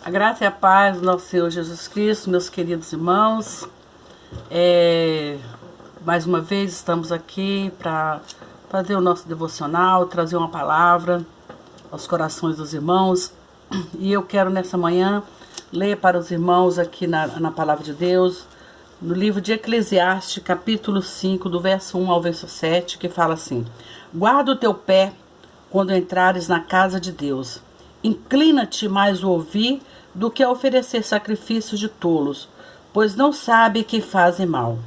A graça e a paz do nosso Senhor Jesus Cristo, meus queridos irmãos. Mais uma vez estamos aqui para fazer o nosso devocional, trazer uma palavra aos corações dos irmãos. E eu quero nessa manhã ler para os irmãos aqui na palavra de Deus, no livro de Eclesiastes, capítulo 5, do verso 1 ao verso 7, que fala assim: guarda o teu pé quando entrares na casa de Deus. Inclina-te mais a ouvir do que a oferecer sacrifícios de tolos, pois não sabe que fazem mal.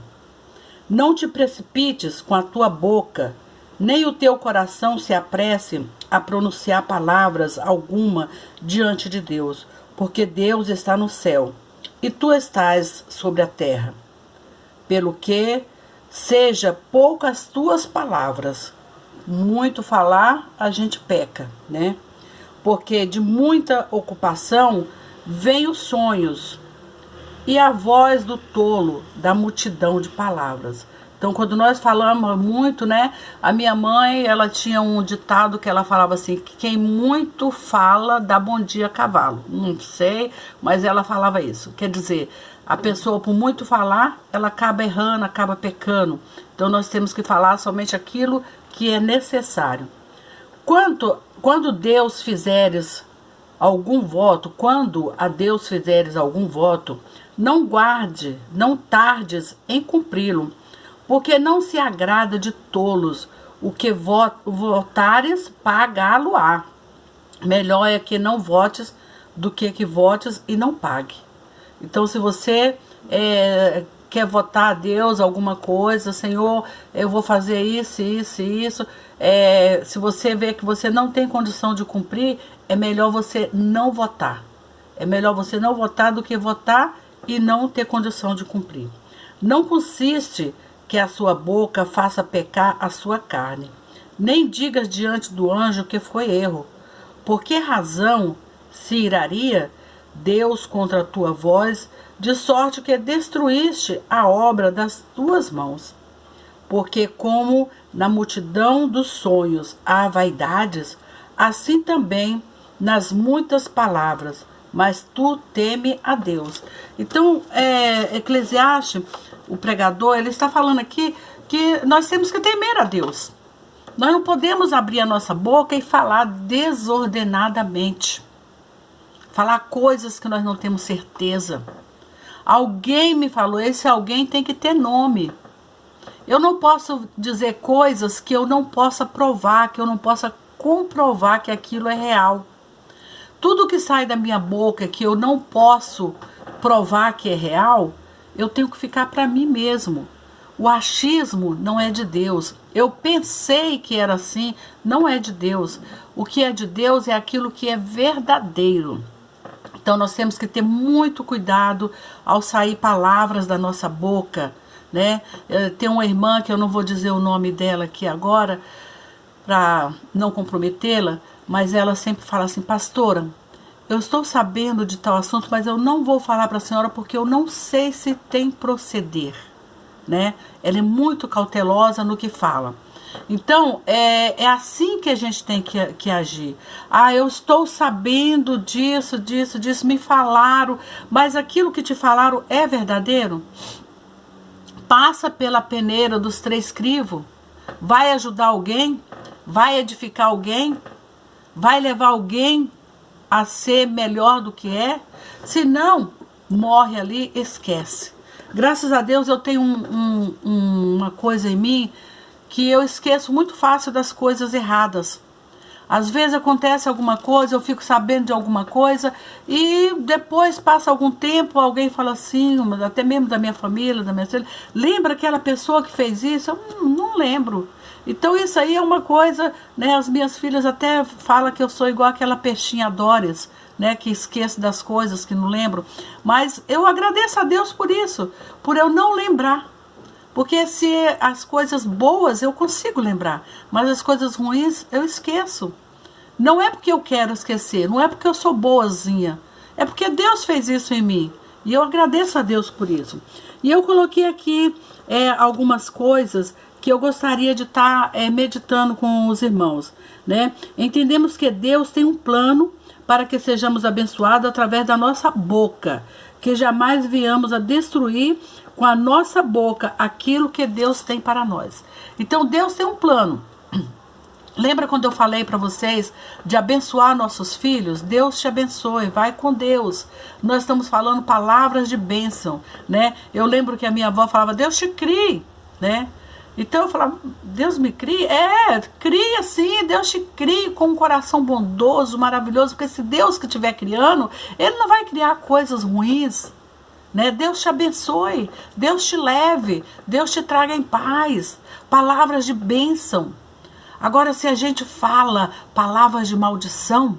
Não te precipites com a tua boca, nem o teu coração se apresse a pronunciar palavras alguma diante de Deus, porque Deus está no céu e tu estás sobre a terra. Pelo que seja poucas tuas palavras, muito falar a gente peca, né? Porque de muita ocupação vem os sonhos e a voz do tolo da multidão de palavras. Então, quando nós falamos muito, né? A minha mãe, ela tinha um ditado que ela falava assim, que quem muito fala dá bom dia a cavalo. Não sei, mas ela falava isso. Quer dizer, a pessoa por muito falar, ela acaba errando, acaba pecando. Então, nós temos que falar somente aquilo que é necessário. Quando Deus fizeres algum voto, quando a Deus fizeres algum voto, não guarde, não tardes em cumpri-lo, porque não se agrada de tolos. O que votares, pagá-lo-á. Melhor é que não votes do que votes e não pague. Então, se você quer votar a Deus alguma coisa, Senhor, eu vou fazer isso, isso e isso, se você vê que você não tem condição de cumprir, é melhor você não votar. É melhor você não votar do que votar e não ter condição de cumprir. Não consiste que a sua boca faça pecar a sua carne. Nem digas diante do anjo que foi erro. Por que razão se iraria Deus contra a tua voz, de sorte que destruíste a obra das tuas mãos? Porque como na multidão dos sonhos há vaidades, assim também nas muitas palavras, mas tu teme a Deus. Então, Eclesiastes, o pregador, ele está falando aqui que nós temos que temer a Deus. Nós não podemos abrir a nossa boca e falar desordenadamente. Falar coisas que nós não temos certeza. Alguém me falou, esse alguém tem que ter nome. Eu não posso dizer coisas que eu não possa provar, que eu não possa comprovar que aquilo é real. Tudo que sai da minha boca que eu não posso provar que é real, eu tenho que ficar para mim mesmo. O achismo não é de Deus. Eu pensei que era assim, não é de Deus. O que é de Deus é aquilo que é verdadeiro. Então nós temos que ter muito cuidado ao sair palavras da nossa boca, né? Tem uma irmã que eu não vou dizer o nome dela aqui agora, para não comprometê-la, mas ela sempre fala assim: pastora, eu estou sabendo de tal assunto, mas eu não vou falar para a senhora porque eu não sei se tem proceder, né? Ela é muito cautelosa no que fala. Então, é assim que a gente tem que agir. Ah, eu estou sabendo disso, me falaram, mas aquilo que te falaram é verdadeiro? Passa pela peneira dos 3 crivos, vai ajudar alguém? Vai edificar alguém? Vai levar alguém a ser melhor do que é? Se não, morre ali, esquece. Graças a Deus eu tenho uma coisa em mim que eu esqueço muito fácil das coisas erradas. Às vezes acontece alguma coisa, eu fico sabendo de alguma coisa e depois passa algum tempo, alguém fala assim, até mesmo da minha família, da minha filha, lembra aquela pessoa que fez isso? Eu não lembro. Então isso aí é uma coisa, né? As minhas filhas até falam que eu sou igual aquela peixinha Doris, né? Que esqueço das coisas, que não lembro. Mas eu agradeço a Deus por isso, por eu não lembrar. Porque se as coisas boas eu consigo lembrar, mas as coisas ruins eu esqueço. Não é porque eu quero esquecer, não é porque eu sou boazinha, é porque Deus fez isso em mim. E eu agradeço a Deus por isso. E eu coloquei aqui algumas coisas que eu gostaria de estar meditando com os irmãos, né? Entendemos que Deus tem um plano para que sejamos abençoados através da nossa boca, que jamais viemos a destruir com a nossa boca aquilo que Deus tem para nós. Então Deus tem um plano. Lembra quando eu falei para vocês de abençoar nossos filhos? Deus te abençoe, vai com Deus. Nós estamos falando palavras de bênção, né? Eu lembro que a minha avó falava, Deus te crie, né? Então eu falava, Deus me crie? Cria sim, Deus te crie com um coração bondoso, maravilhoso, porque se Deus que estiver criando, Ele não vai criar coisas ruins, né? Deus te abençoe, Deus te leve, Deus te traga em paz, palavras de bênção. Agora, se a gente fala palavras de maldição,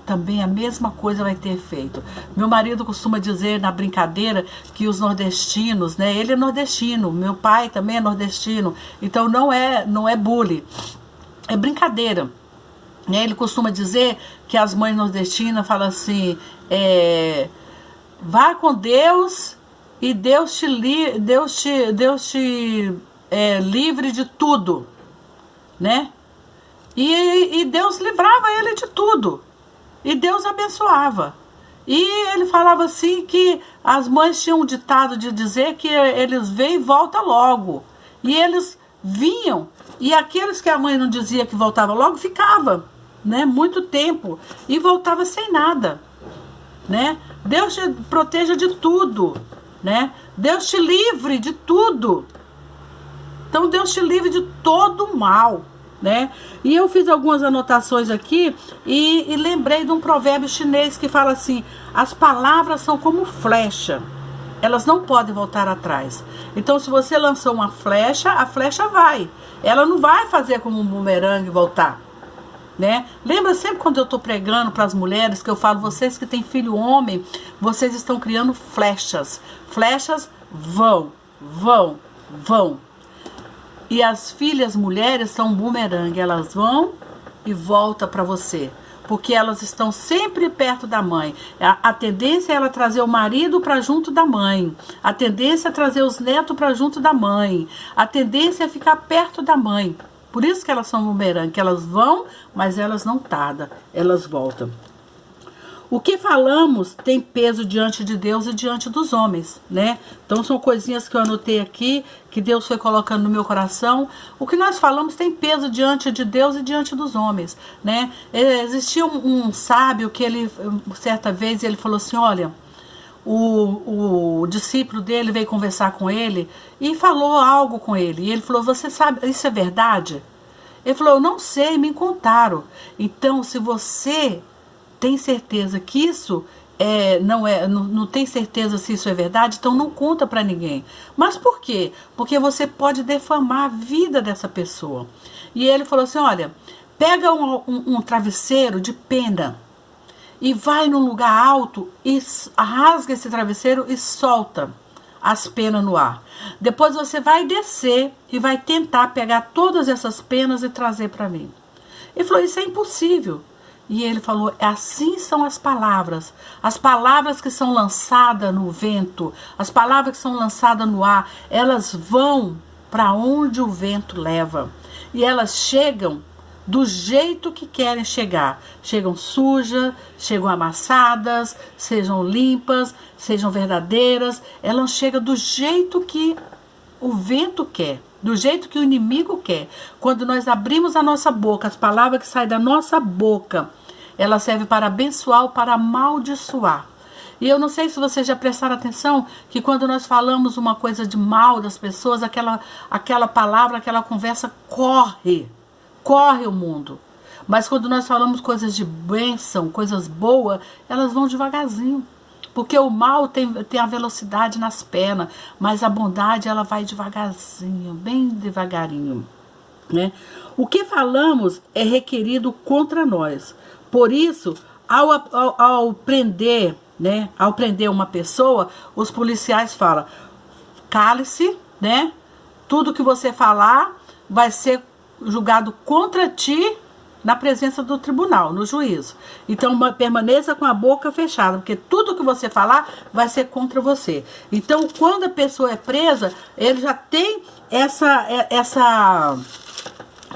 também a mesma coisa vai ter efeito. Meu marido costuma dizer na brincadeira que os nordestinos, né? Ele é nordestino, meu pai também é nordestino, então não é bullying, é brincadeira. Né? Ele costuma dizer que as mães nordestinas falam assim, vá com Deus e Deus te livre de tudo, né? E Deus livrava ele de tudo. E Deus abençoava. E ele falava assim que as mães tinham um ditado de dizer que eles vêm e voltam logo. E eles vinham. E aqueles que a mãe não dizia que voltava logo, ficava, né? Muito tempo. E voltava sem nada, né? Deus te proteja de tudo, né? Deus te livre de tudo. Então Deus te livre de todo o mal, né? E eu fiz algumas anotações aqui e lembrei de um provérbio chinês que fala assim, as palavras são como flecha, elas não podem voltar atrás. Então se você lançou uma flecha, a flecha vai, ela não vai fazer como um bumerangue voltar, né? Lembra sempre quando eu estou pregando para as mulheres que eu falo, vocês que têm filho homem, vocês estão criando flechas, flechas vão. E as filhas mulheres são um bumerangue, elas vão e voltam para você, porque elas estão sempre perto da mãe. A tendência é ela trazer o marido para junto da mãe, a tendência é trazer os netos para junto da mãe, a tendência é ficar perto da mãe. Por isso que elas são bumerangue, que elas vão, mas elas não tardam, elas voltam. O que falamos tem peso diante de Deus e diante dos homens, né? Então são coisinhas que eu anotei aqui, que Deus foi colocando no meu coração. O que nós falamos tem peso diante de Deus e diante dos homens, né? Existia um sábio que ele, certa vez, ele falou assim, olha, o discípulo dele veio conversar com ele e falou algo com ele. E ele falou, você sabe, isso é verdade? Ele falou, eu não sei, me contaram. Então, se você tem certeza que isso não tem certeza se isso é verdade, então não conta para ninguém. Mas por quê? Porque você pode defamar a vida dessa pessoa. E ele falou assim, olha, pega um travesseiro de pena e vai num lugar alto e rasga esse travesseiro e solta as penas no ar. Depois você vai descer e vai tentar pegar todas essas penas e trazer para mim. Ele falou, isso é impossível. E ele falou, assim são as palavras que são lançadas no vento, as palavras que são lançadas no ar, elas vão para onde o vento leva. E elas chegam do jeito que querem chegar. Chegam sujas, chegam amassadas, sejam limpas, sejam verdadeiras. Elas chegam do jeito que o vento quer, do jeito que o inimigo quer. Quando nós abrimos a nossa boca, as palavras que saem da nossa boca, ela serve para abençoar ou para amaldiçoar. E eu não sei se vocês já prestaram atenção que quando nós falamos uma coisa de mal das pessoas, aquela palavra, aquela conversa corre o mundo. Mas quando nós falamos coisas de bênção, coisas boas, elas vão devagarzinho. Porque o mal tem a velocidade nas pernas, mas a bondade ela vai devagarzinho, bem devagarinho, né? O que falamos é requerido contra nós. Por isso, ao prender, né, ao prender uma pessoa, os policiais falam, cale-se, né? Tudo que você falar vai ser julgado contra ti na presença do tribunal, no juízo. Então, permaneça com a boca fechada, porque tudo que você falar vai ser contra você. Então, quando a pessoa é presa, ele já tem essa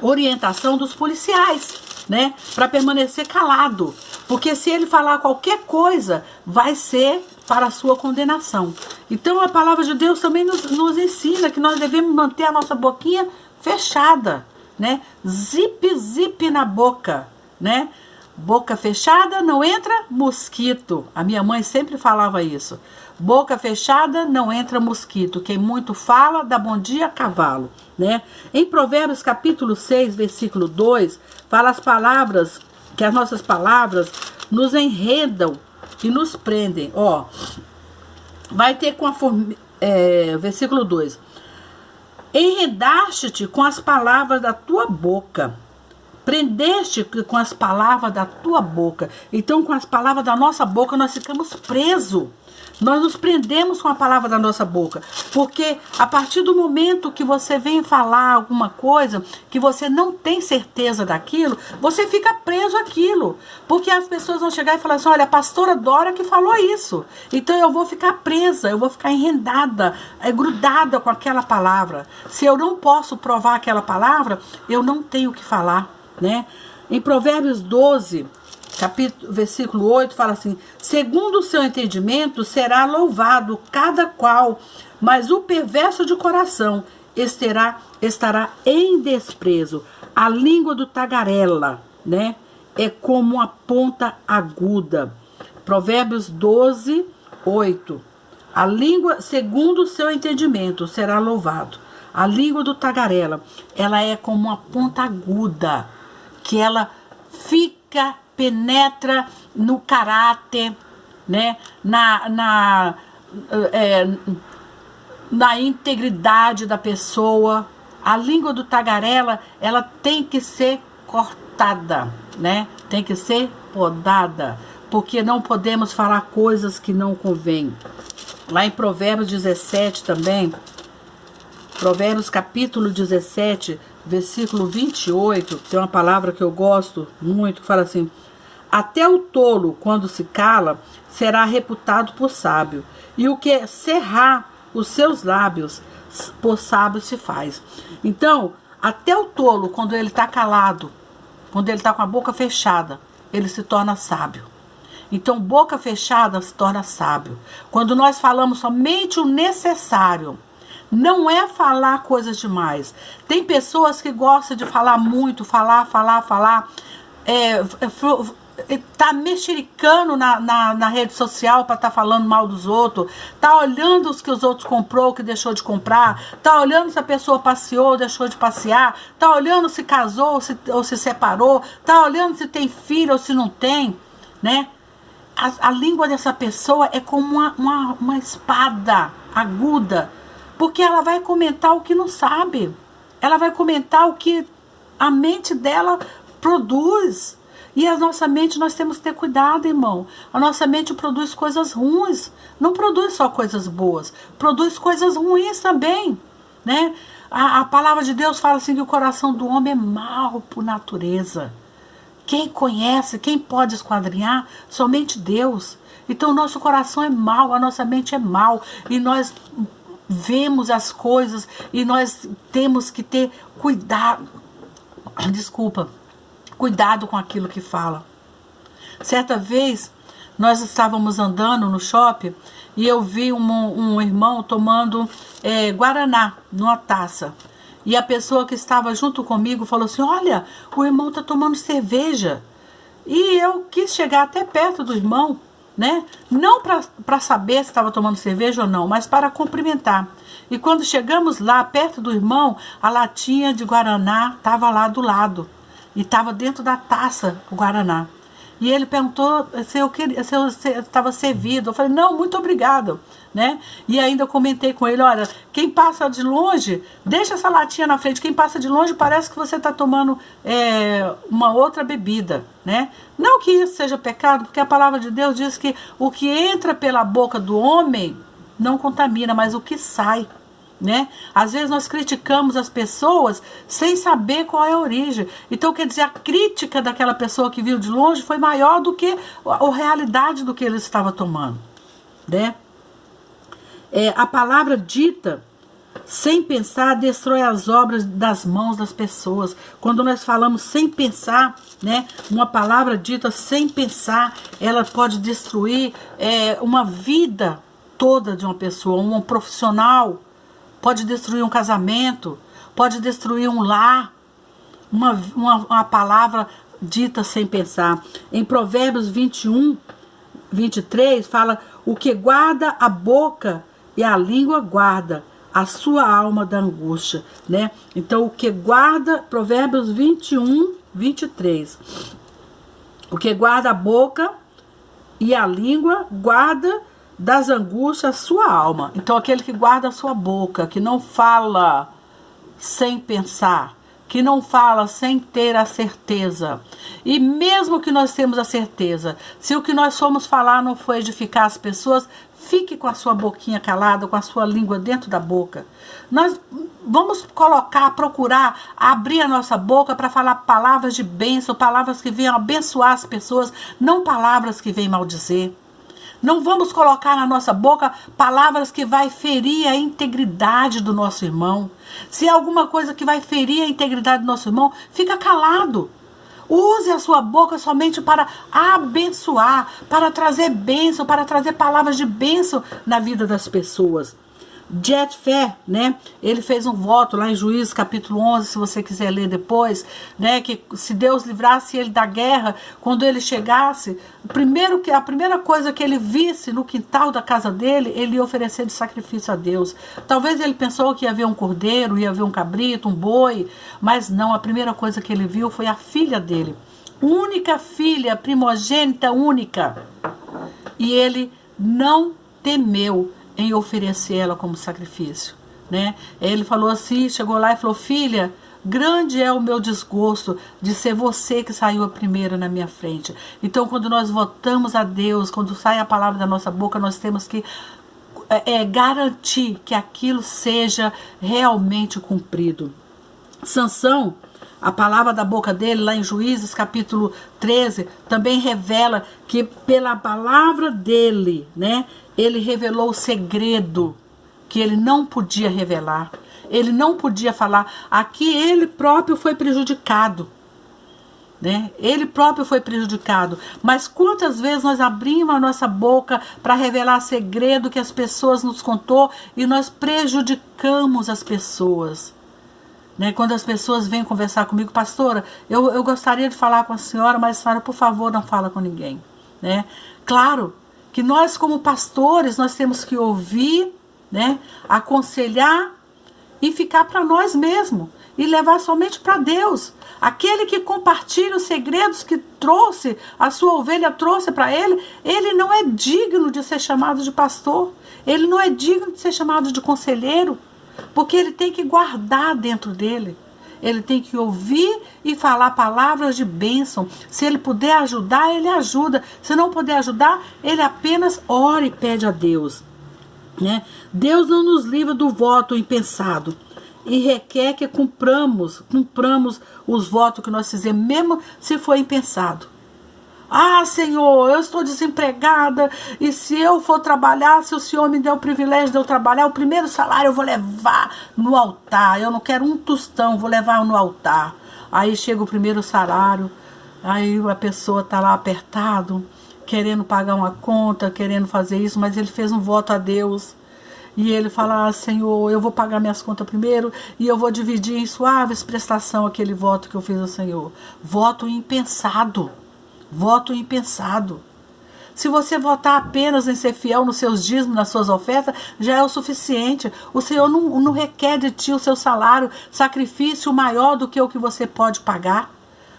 orientação dos policiais, né, para permanecer calado, porque se ele falar qualquer coisa, vai ser para a sua condenação. Então, a palavra de Deus também nos ensina que nós devemos manter a nossa boquinha fechada, né? Zip na boca, né? Boca fechada não entra mosquito. A minha mãe sempre falava isso. Boca fechada não entra mosquito. Quem muito fala dá bom dia a cavalo, né? Em Provérbios capítulo 6, versículo 2, fala as palavras, que as nossas palavras nos enredam e nos prendem. Ó, vai ter com a versículo 2. Enredaste-te com as palavras da tua boca. Prendeste com as palavras da tua boca. Então, com as palavras da nossa boca, nós ficamos presos. Nós nos prendemos com a palavra da nossa boca. Porque a partir do momento que você vem falar alguma coisa, que você não tem certeza daquilo, você fica preso àquilo. Porque as pessoas vão chegar e falar assim, olha, a pastora Dora que falou isso. Então eu vou ficar presa, eu vou ficar enredada, grudada com aquela palavra. Se eu não posso provar aquela palavra, eu não tenho o que falar, né? Em Provérbios 12, versículo 8, fala assim, segundo o seu entendimento será louvado cada qual, mas o perverso de coração estará em desprezo. A língua do tagarela, né, é como uma ponta aguda. Provérbios 12, 8. A língua, segundo o seu entendimento, será louvado. A língua do tagarela, ela é como uma ponta aguda, que ela penetra no caráter, né, na integridade da pessoa. A língua do tagarela, ela tem que ser cortada, né, tem que ser podada, porque não podemos falar coisas que não convêm. Lá em Provérbios 17 também, Provérbios capítulo 17, versículo 28, tem uma palavra que eu gosto muito, que fala assim, até o tolo, quando se cala, será reputado por sábio, e o que cerrar os seus lábios, por sábio se faz. Então, até o tolo, quando ele está calado, quando ele está com a boca fechada, ele se torna sábio. Então, boca fechada se torna sábio. Quando nós falamos somente o necessário, não é falar coisas demais. Tem pessoas que gostam de falar muito, falar, tá mexericando na rede social para tá falando mal dos outros, tá olhando os que os outros comprou, que deixou de comprar, tá olhando se a pessoa passeou ou deixou de passear, tá olhando se casou ou se separou, tá olhando se tem filho ou se não tem, né? A língua dessa pessoa é como uma espada aguda, porque ela vai comentar o que não sabe, ela vai comentar o que a mente dela produz. E a nossa mente, nós temos que ter cuidado, irmão. A nossa mente produz coisas ruins, não produz só coisas boas, produz coisas ruins também, né? A palavra de Deus fala assim que o coração do homem é mau por natureza. Quem conhece, quem pode esquadrinhar? Somente Deus. Então o nosso coração é mau, a nossa mente é mau, e nós vemos as coisas e nós temos que ter cuidado, cuidado com aquilo que fala. Certa vez, nós estávamos andando no shopping e eu vi um irmão tomando Guaraná numa taça. E a pessoa que estava junto comigo falou assim, olha, o irmão está tomando cerveja. E eu quis chegar até perto do irmão, né? Não para saber se estava tomando cerveja ou não, mas para cumprimentar. E quando chegamos lá, perto do irmão, a latinha de Guaraná estava lá do lado. E estava dentro da taça o Guaraná. E ele perguntou se eu estava servido. Eu falei, não, muito obrigado, né? E ainda comentei com ele, olha, quem passa de longe, deixa essa latinha na frente. Quem passa de longe parece que você está tomando uma outra bebida, né? Não que isso seja pecado, porque a palavra de Deus diz que o que entra pela boca do homem não contamina, mas o que sai, né? Às vezes nós criticamos as pessoas sem saber qual é a origem. Então, quer dizer, a crítica daquela pessoa que viu de longe foi maior do que a realidade do que ele estava tomando, né? A palavra dita sem pensar destrói as obras das mãos das pessoas. Quando nós falamos sem pensar, né, uma palavra dita sem pensar, ela pode destruir uma vida toda de uma pessoa, um profissional, pode destruir um casamento, pode destruir um lar. Uma palavra dita sem pensar. Em Provérbios 21, 23, fala: o que guarda a boca e a língua guarda a sua alma da angústia, né? Então, o que guarda, Provérbios 21, 23. O que guarda a boca e a língua guarda das angústias a sua alma. Então, aquele que guarda a sua boca, que não fala sem pensar, que não fala sem ter a certeza. E mesmo que nós temos a certeza, se o que nós fomos falar não for edificar as pessoas, fique com a sua boquinha calada, com a sua língua dentro da boca. Nós vamos procurar abrir a nossa boca para falar palavras de bênção, palavras que venham abençoar as pessoas, não palavras que venham maldizer. Não vamos colocar na nossa boca palavras que vai ferir a integridade do nosso irmão. Se é alguma coisa que vai ferir a integridade do nosso irmão, fica calado. Use a sua boca somente para abençoar, para trazer bênção, para trazer palavras de bênção na vida das pessoas. Jefté, né? Ele fez um voto lá em Juízes capítulo 11, se você quiser ler depois, né? Que se Deus livrasse ele da guerra, quando ele chegasse, a primeira coisa que ele visse no quintal da casa dele, ele ia oferecer de sacrifício a Deus. Talvez ele pensou que ia haver um cordeiro, ia haver um cabrito, um boi, mas não, a primeira coisa que ele viu foi a filha dele. Única filha, primogênita única. E ele não temeu em oferecer ela como sacrifício, né? Ele falou assim, chegou lá e falou: filha, grande é o meu desgosto de ser você que saiu a primeira na minha frente. Então, quando nós votamos a Deus, quando sai a palavra da nossa boca, nós temos que garantir que aquilo seja realmente cumprido. Sansão, a palavra da boca dele, lá em Juízes capítulo 13, também revela que pela palavra dele, né, ele revelou o segredo que ele não podia revelar. Ele não podia falar. Aqui ele próprio foi prejudicado, né? Ele próprio foi prejudicado. Mas quantas vezes nós abrimos a nossa boca para revelar segredo que as pessoas nos contou e nós prejudicamos as pessoas, né? Quando as pessoas vêm conversar comigo: pastora, eu gostaria de falar com a senhora, mas a senhora, por favor, não fala com ninguém, né? Claro que nós, como pastores, nós temos que ouvir, né, aconselhar e ficar para nós mesmos e levar somente para Deus. Aquele que compartilha os segredos que trouxe, a sua ovelha trouxe para ele, ele não é digno de ser chamado de pastor, ele não é digno de ser chamado de conselheiro, porque ele tem que guardar dentro dele. Ele tem que ouvir e falar palavras de bênção. Se ele puder ajudar, ele ajuda. Se não puder ajudar, ele apenas ora e pede a Deus, né? Deus não nos livra do voto impensado e requer que cumpramos os votos que nós fizemos, mesmo se for impensado. Ah, Senhor, eu estou desempregada e se eu for trabalhar, se o Senhor me der o privilégio de eu trabalhar, o primeiro salário eu vou levar no altar. Eu não quero um tostão, vou levar no altar. Aí chega o primeiro salário, aí a pessoa está lá apertado, querendo pagar uma conta, querendo fazer isso, mas ele fez um voto a Deus. E ele fala: ah, Senhor, eu vou pagar minhas contas primeiro e eu vou dividir em suaves prestação aquele voto que eu fiz ao Senhor. Voto impensado. Voto impensado. Se você votar apenas em ser fiel nos seus dízimos, nas suas ofertas, já é o suficiente. O Senhor não requer de ti o seu salário, sacrifício maior do que o que você pode pagar.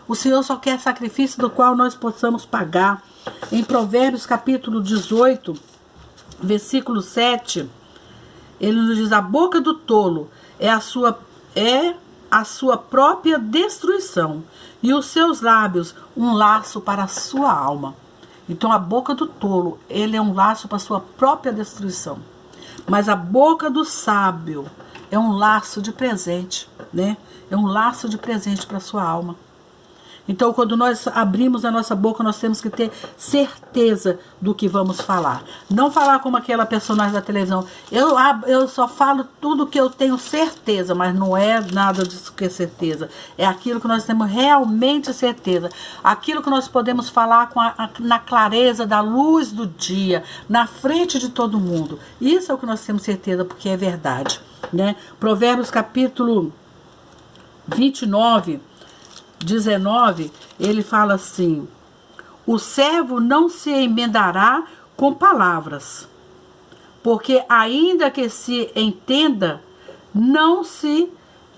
O Senhor só quer sacrifício do qual nós possamos pagar. Em Provérbios capítulo 18, versículo 7, ele nos diz: a boca do tolo é a sua própria destruição, e os seus lábios um laço para a sua alma. Então a boca do tolo, ele é um laço para a sua própria destruição. Mas a boca do sábio é um laço de presente, né? É um laço de presente para a sua alma. Então, quando nós abrimos a nossa boca, nós temos que ter certeza do que vamos falar. Não falar como aquela personagem da televisão. Eu só falo tudo que eu tenho certeza, mas não é nada disso que é certeza. É aquilo que nós temos realmente certeza. Aquilo que nós podemos falar na clareza da luz do dia, na frente de todo mundo. Isso é o que nós temos certeza, porque é verdade, né? Provérbios capítulo 29, 19, ele fala assim: o servo não se emendará com palavras, porque ainda que se entenda, não se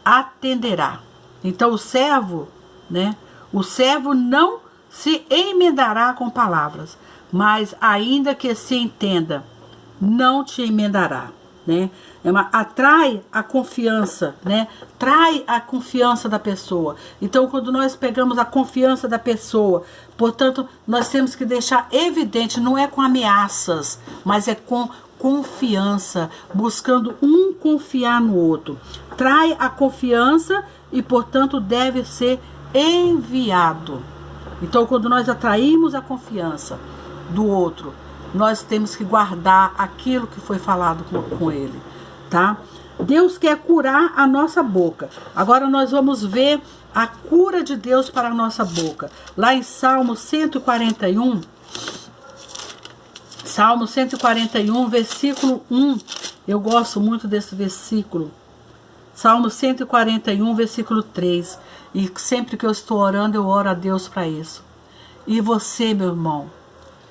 atenderá. Então o servo, né? O servo não se emendará com palavras, mas ainda que se entenda, não te emendará, né? Atrai a confiança, né? Trai a confiança da pessoa. Então, quando nós pegamos a confiança da pessoa, portanto, nós temos que deixar evidente, não é com ameaças, mas é com confiança, buscando um confiar no outro. Trai a confiança e, portanto, deve ser enviado. Então, quando nós atraímos a confiança do outro, nós temos que guardar aquilo que foi falado com ele, tá? Deus quer curar a nossa boca. Agora nós vamos ver a cura de Deus para a nossa boca. Lá em Salmo 141, versículo 1. Eu gosto muito desse versículo. Salmo 141, versículo 3. E sempre que eu estou orando, eu oro a Deus para isso. E você, meu irmão,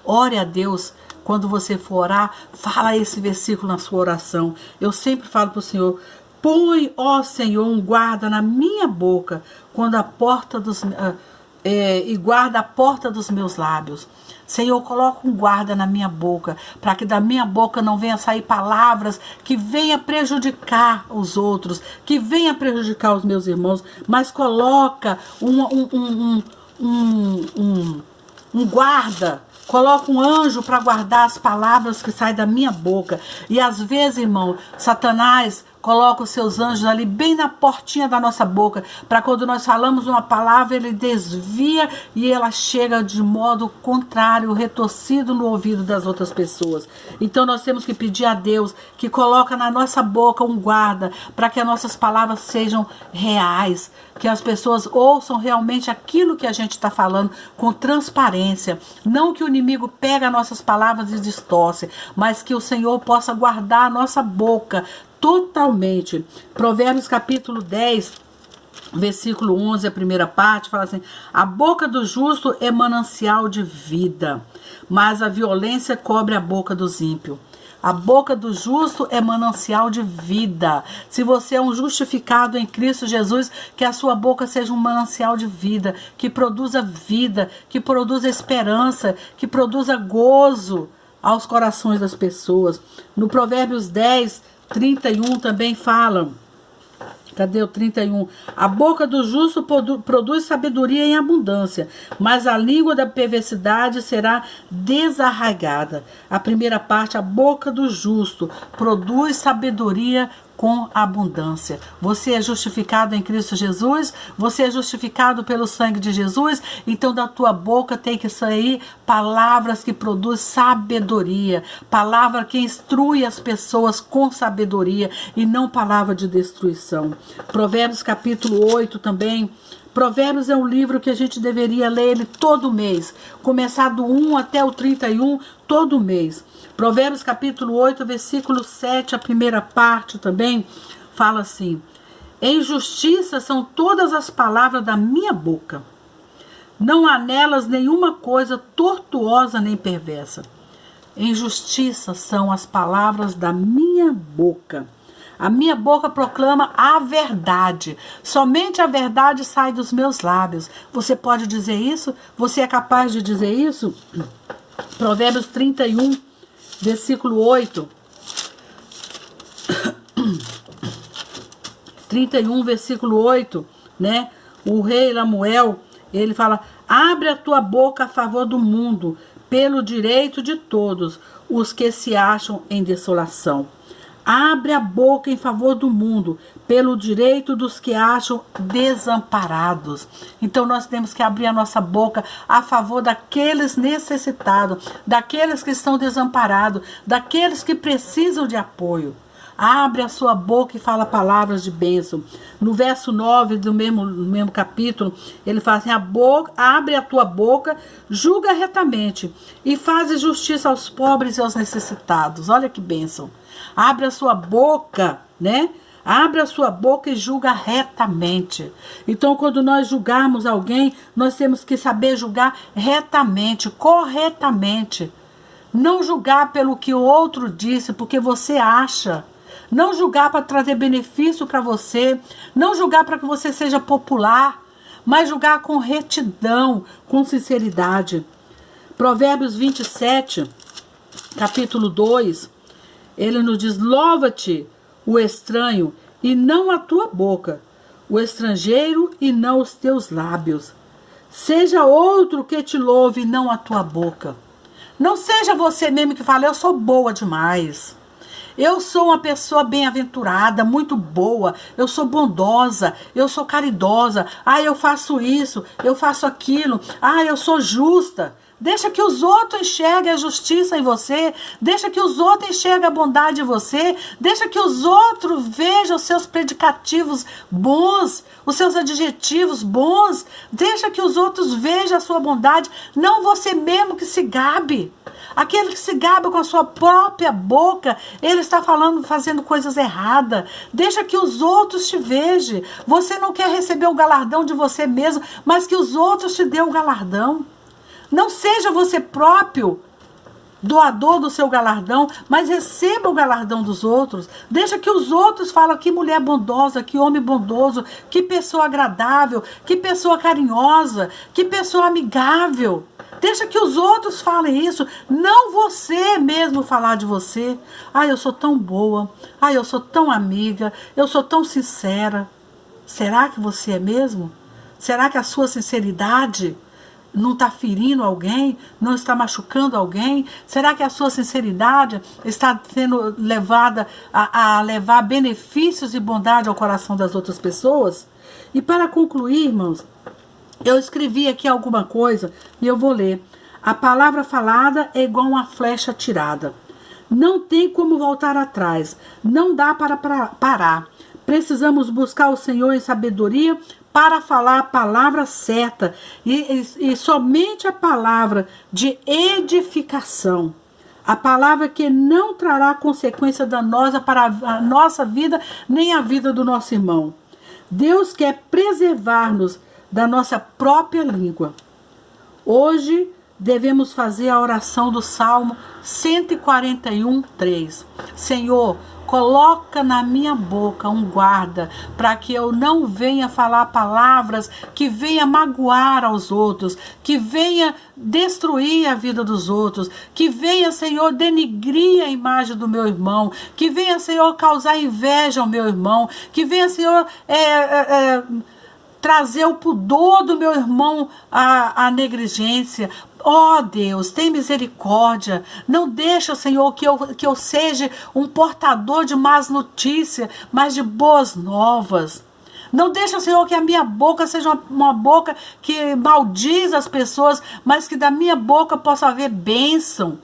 ore a Deus. Quando você for orar, fala esse versículo na sua oração. Eu sempre falo para o Senhor: põe, ó Senhor, um guarda na minha boca, quando a porta e guarda a porta dos meus lábios. Senhor, coloca um guarda na minha boca, para que da minha boca não venha sair palavras que venha prejudicar os outros, que venha prejudicar os meus irmãos, mas coloca um guarda. Coloca um anjo para guardar as palavras que saem da minha boca. E às vezes, irmão, Satanás coloca os seus anjos ali bem na portinha da nossa boca, para quando nós falamos uma palavra, ele desvia e ela chega de modo contrário, retorcido no ouvido das outras pessoas. Então nós temos que pedir a Deus que coloca na nossa boca um guarda, para que as nossas palavras sejam reais, que as pessoas ouçam realmente aquilo que a gente está falando com transparência. Não que o inimigo pegue as nossas palavras e distorce, mas que o Senhor possa guardar a nossa boca totalmente. Provérbios capítulo 10, versículo 11, a primeira parte, fala assim: a boca do justo é manancial de vida, mas a violência cobre a boca dos ímpios. A boca do justo é manancial de vida. Se você é um justificado em Cristo Jesus, que a sua boca seja um manancial de vida, que produza vida, que produza esperança, que produza gozo aos corações das pessoas. No Provérbios 10, 31 também fala. Cadê o 31? A boca do justo produz sabedoria em abundância, mas a língua da perversidade será desarraigada. A primeira parte, a boca do justo produz sabedoria com abundância. Você é justificado em Cristo Jesus, você é justificado pelo sangue de Jesus, então da tua boca tem que sair palavras que produzem sabedoria, palavra que instrui as pessoas com sabedoria e não palavra de destruição. Provérbios capítulo 8 também. Provérbios é um livro que a gente deveria ler ele todo mês, começar do 1 até o 31 todo mês. Provérbios capítulo 8, versículo 7, a primeira parte também, fala assim: em justiça são todas as palavras da minha boca, não há nelas nenhuma coisa tortuosa nem perversa. Em justiça são as palavras da minha boca. A minha boca proclama a verdade. Somente a verdade sai dos meus lábios. Você pode dizer isso? Você é capaz de dizer isso? Provérbios 31, versículo 8. 31, versículo 8, né? O rei Lemuel, ele fala: abre a tua boca a favor do mundo, pelo direito de todos os que se acham em desolação. Abre a boca em favor do mundo, pelo direito dos que acham desamparados. Então nós temos que abrir a nossa boca a favor daqueles necessitados, daqueles que estão desamparados, daqueles que precisam de apoio. Abre a sua boca e fala palavras de bênção. No verso 9 do mesmo capítulo, ele fala assim: abre a tua boca, julga retamente e faz justiça aos pobres e aos necessitados. Olha que bênção. Abre a sua boca, né? Abre a sua boca e julga retamente. Então, quando nós julgarmos alguém, nós temos que saber julgar retamente, corretamente. Não julgar pelo que o outro disse, porque você acha. Não julgar para trazer benefício para você. Não julgar para que você seja popular. Mas julgar com retidão, com sinceridade. Provérbios 27, capítulo 2, ele nos diz: louva-te o estranho e não a tua boca, o estrangeiro e não os teus lábios. Seja outro que te louve e não a tua boca. Não seja você mesmo que fala: eu sou boa demais. Eu sou uma pessoa bem-aventurada, muito boa. Eu sou bondosa, eu sou caridosa. Ah, eu faço isso, eu faço aquilo. Ah, eu sou justa. Deixa que os outros enxerguem a justiça em você. Deixa que os outros enxerguem a bondade em você. Deixa que os outros vejam os seus predicativos bons, os seus adjetivos bons. Deixa que os outros vejam a sua bondade. Não você mesmo que se gabe. Aquele que se gaba com a sua própria boca, ele está fazendo coisas erradas. Deixa que os outros te vejam. Você não quer receber o galardão de você mesmo, mas que os outros te dêem o galardão. Não seja você próprio doador do seu galardão, mas receba o galardão dos outros. Deixa que os outros falem: que mulher bondosa, que homem bondoso, que pessoa agradável, que pessoa carinhosa, que pessoa amigável. Deixa que os outros falem isso, não você mesmo falar de você. Ah, eu sou tão boa, ah, eu sou tão amiga, eu sou tão sincera. Será que você é mesmo? Será que a sua sinceridade não está ferindo alguém? Não está machucando alguém? Será que a sua sinceridade está sendo levada a levar benefícios e bondade ao coração das outras pessoas? E para concluir, irmãos, eu escrevi aqui alguma coisa e eu vou ler. A palavra falada é igual uma flecha atirada. Não tem como voltar atrás. Não dá para parar. Precisamos buscar o Senhor em sabedoria para falar a palavra certa e somente a palavra de edificação. A palavra que não trará consequência danosa para a nossa vida nem a vida do nosso irmão. Deus quer preservar-nos da nossa própria língua. Hoje devemos fazer a oração do Salmo 141:3. Senhor, coloca na minha boca um guarda, para que eu não venha falar palavras que venha magoar aos outros, que venha destruir a vida dos outros, que venha, Senhor, denigrir a imagem do meu irmão, que venha, Senhor, causar inveja ao meu irmão, que venha, Senhor, trazer o pudor do meu irmão à negligência. Ó Deus, tem misericórdia. Não deixa, Senhor, que eu seja um portador de más notícias, mas de boas novas. Não deixa, Senhor, que a minha boca seja uma boca que maldiz as pessoas, mas que da minha boca possa haver bênção.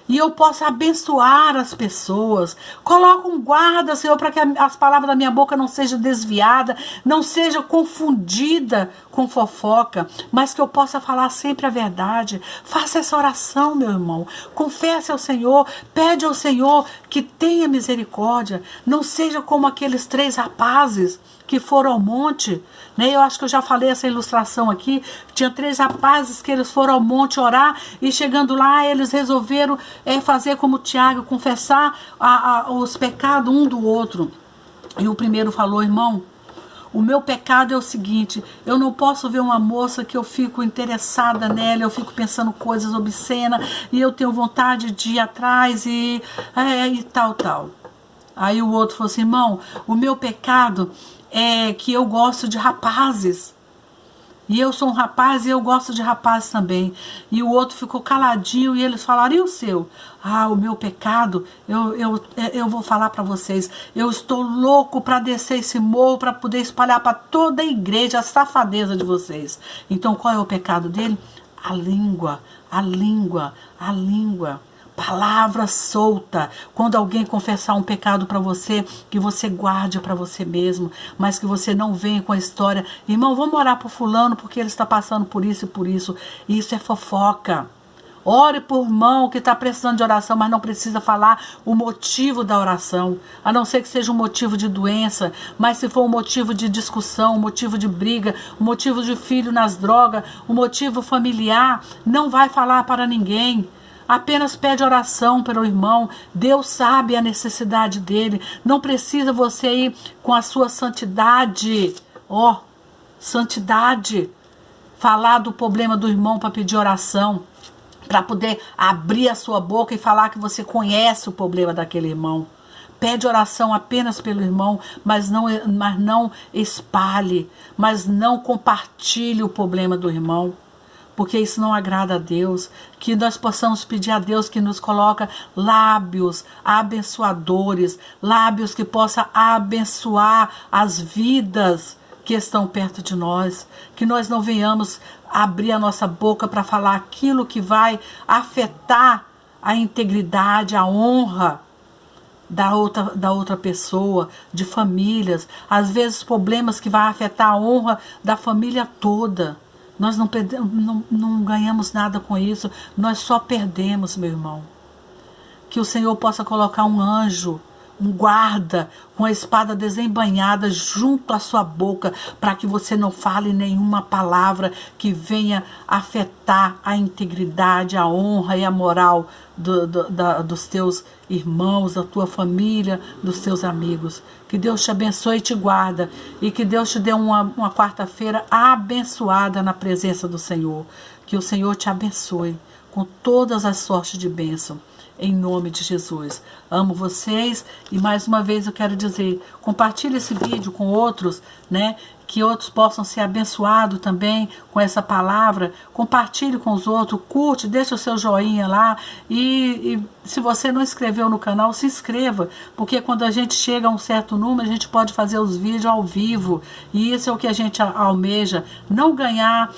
E eu possa abençoar as pessoas. Coloca um guarda, Senhor, para que as palavras da minha boca não sejam desviadas, não seja confundida com fofoca, mas que eu possa falar sempre a verdade. Faça essa oração, meu irmão. Confesse ao Senhor, pede ao Senhor que tenha misericórdia. Não seja como aqueles 3 rapazes que foram ao monte, né? Eu acho que eu já falei essa ilustração aqui. Tinha 3 rapazes que eles foram ao monte orar e chegando lá eles resolveram fazer como Tiago, confessar os pecados um do outro. E o primeiro falou: irmão, o meu pecado é o seguinte: eu não posso ver uma moça que eu fico interessada nela, eu fico pensando coisas obscenas e eu tenho vontade de ir atrás e tal. Aí o outro falou assim: irmão, o meu pecado é que eu gosto de rapazes. E eu sou um rapaz e eu gosto de rapaz também. E o outro ficou caladinho e eles falaram, e o seu? Ah, o meu pecado, eu vou falar para vocês. Eu estou louco para descer esse morro para poder espalhar para toda a igreja a safadeza de vocês. Então qual é o pecado dele? A língua, a língua, a língua. Palavra solta. Quando alguém confessar um pecado para você, que você guarde para você mesmo, mas que você não venha com a história, irmão, vamos orar por fulano porque ele está passando por isso e por isso. Isso é fofoca. Ore por irmão que está precisando de oração, mas não precisa falar o motivo da oração, a não ser que seja um motivo de doença, mas se for um motivo de discussão, um motivo de briga, um motivo de filho nas drogas, um motivo familiar, não vai falar para ninguém. Apenas pede oração pelo irmão. Deus sabe a necessidade dele. Não precisa você ir com a sua santidade. Santidade. Falar do problema do irmão para pedir oração. Para poder abrir a sua boca e falar que você conhece o problema daquele irmão. Pede oração apenas pelo irmão, mas não espalhe, mas não compartilhe o problema do irmão. Porque isso não agrada a Deus, que nós possamos pedir a Deus que nos coloque lábios abençoadores, lábios que possam abençoar as vidas que estão perto de nós, que nós não venhamos abrir a nossa boca para falar aquilo que vai afetar a integridade, a honra da outra pessoa, de famílias, às vezes problemas que vai afetar a honra da família toda. Nós não ganhamos nada com isso, nós só perdemos, meu irmão. Que o Senhor possa colocar um anjo, um guarda, com a espada desembainhada junto à sua boca, para que você não fale nenhuma palavra que venha afetar a integridade, a honra e a moral dos teus irmãos, da tua família, dos teus amigos. Que Deus te abençoe e te guarda, e que Deus te dê uma quarta-feira abençoada na presença do Senhor. Que o Senhor te abençoe com todas as sortes de bênção. Em nome de Jesus. Amo vocês e mais uma vez eu quero dizer, compartilhe esse vídeo com outros, né? Que outros possam ser abençoados também com essa palavra. Compartilhe com os outros, curte, deixa o seu joinha lá e se você não inscreveu no canal, se inscreva, porque quando a gente chega a um certo número, a gente pode fazer os vídeos ao vivo e isso é o que a gente almeja, não ganhar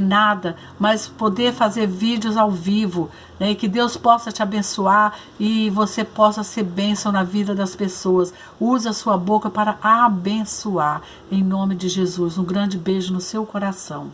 nada, mas poder fazer vídeos ao vivo, né? E que Deus possa te abençoar e você possa ser bênção na vida das pessoas. Use a sua boca para abençoar, em nome de Jesus. Um grande beijo no seu coração.